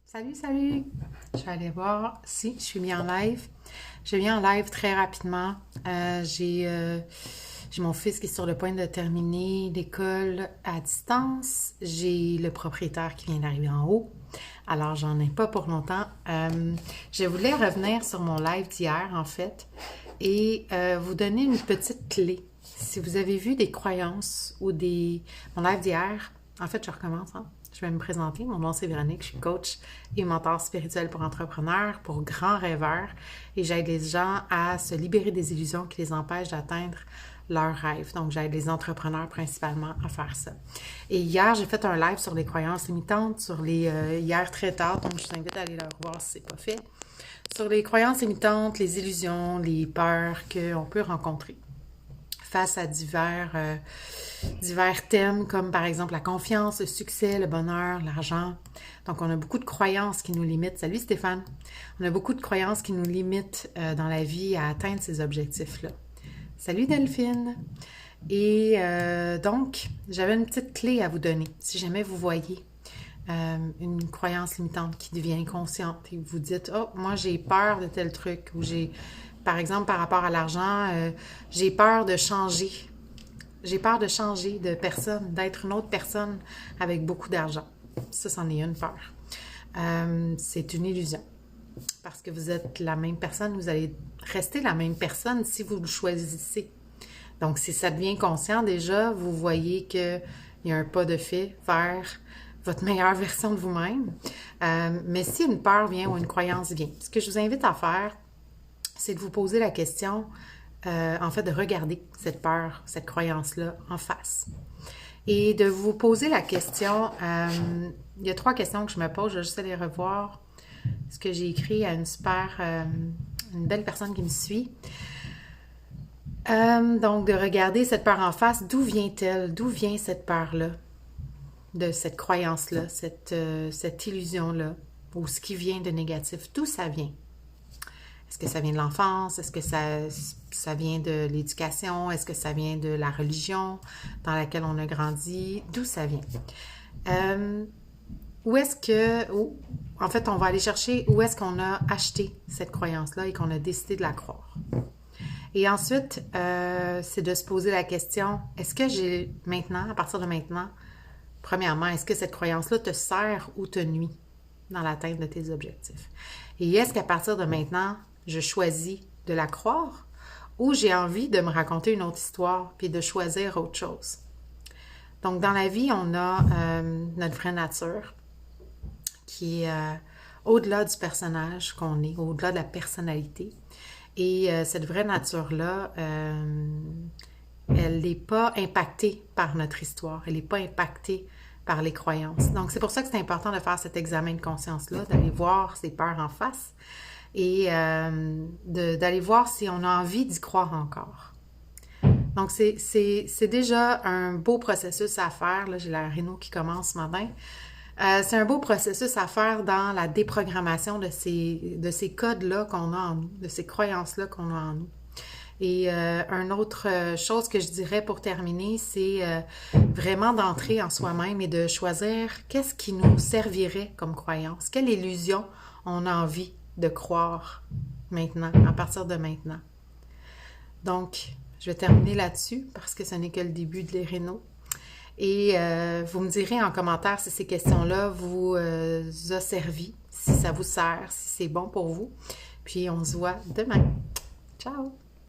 Salut! Je vais aller voir si je suis mis en live. Je viens en live très rapidement. J'ai mon fils qui est sur le point de terminer l'école à distance. J'ai le propriétaire qui vient d'arriver en haut. Alors, j'en ai pas pour longtemps. Je voulais revenir sur mon live d'hier, en fait, et vous donner une petite clé. Si vous avez vu des croyances ou mon live d'hier, en fait, je recommence, hein? Je vais me présenter. Mon nom, c'est Véronique. Je suis coach et mentor spirituel pour entrepreneurs, pour grands rêveurs. Et j'aide les gens à se libérer des illusions qui les empêchent d'atteindre leurs rêves. Donc, j'aide les entrepreneurs principalement à faire ça. Et hier, j'ai fait un live sur les croyances limitantes, hier très tard. Donc, je vous invite à aller le revoir si ce n'est pas fait. Sur les croyances limitantes, les illusions, les peurs qu'on peut rencontrer face à divers thèmes comme par exemple la confiance, le succès, le bonheur, l'argent. Donc, on a beaucoup de croyances qui nous limitent. Salut Stéphane! On a beaucoup de croyances qui nous limitent dans la vie à atteindre ces objectifs-là. Salut Delphine! Et donc, j'avais une petite clé à vous donner. Si jamais vous voyez une croyance limitante qui devient inconsciente et vous dites « Oh, moi j'ai peur de tel truc » ou j'ai... Par exemple, par rapport à l'argent, j'ai peur de changer. J'ai peur de changer de personne, d'être une autre personne avec beaucoup d'argent. Ça, c'en est une peur. C'est une illusion. Parce que vous êtes la même personne, vous allez rester la même personne si vous le choisissez. Donc, si ça devient conscient déjà, vous voyez qu'il y a un pas de fait vers votre meilleure version de vous-même. Mais si une peur vient ou une croyance vient, ce que je vous invite à faire, c'est de vous poser la question, en fait, de regarder cette peur, cette croyance-là en face. Et de vous poser la question, il y a 3 questions que je me pose, je vais juste aller revoir ce que j'ai écrit à une belle personne qui me suit. Donc, de regarder cette peur en face, d'où vient-elle? D'où vient cette peur-là? De cette croyance-là, cette illusion-là, ou ce qui vient de négatif, d'où ça vient? Est-ce que ça vient de l'enfance? Est-ce que ça vient de l'éducation? Est-ce que ça vient de la religion dans laquelle on a grandi? D'où ça vient? En fait, on va aller chercher où est-ce qu'on a acheté cette croyance-là et qu'on a décidé de la croire. Et ensuite, c'est de se poser la question, est-ce que j'ai maintenant, à partir de maintenant, premièrement, est-ce que cette croyance-là te sert ou te nuit dans l'atteinte de tes objectifs? Et est-ce qu'à partir de maintenant, je choisis de la croire ou j'ai envie de me raconter une autre histoire puis de choisir autre chose? Donc, dans la vie, on a notre vraie nature qui est au-delà du personnage qu'on est, au-delà de la personnalité. Et cette vraie nature-là, elle n'est pas impactée par notre histoire, elle n'est pas impactée par les croyances. Donc, c'est pour ça que c'est important de faire cet examen de conscience-là, d'aller voir ses peurs en face et d'aller voir si on a envie d'y croire encore. Donc, c'est déjà un beau processus à faire. Là, j'ai la réno qui commence ce matin. C'est un beau processus à faire dans la déprogrammation de ces codes-là qu'on a en nous, de ces croyances-là qu'on a en nous. Et une autre chose que je dirais pour terminer, c'est vraiment d'entrer en soi-même et de choisir qu'est-ce qui nous servirait comme croyance, quelle illusion on a envie de croire maintenant, à partir de maintenant. Donc, je vais terminer là-dessus parce que ce n'est que le début de l'Éréno. Et vous me direz en commentaire si ces questions-là vous ont servi, si ça vous sert, si c'est bon pour vous. Puis on se voit demain. Ciao!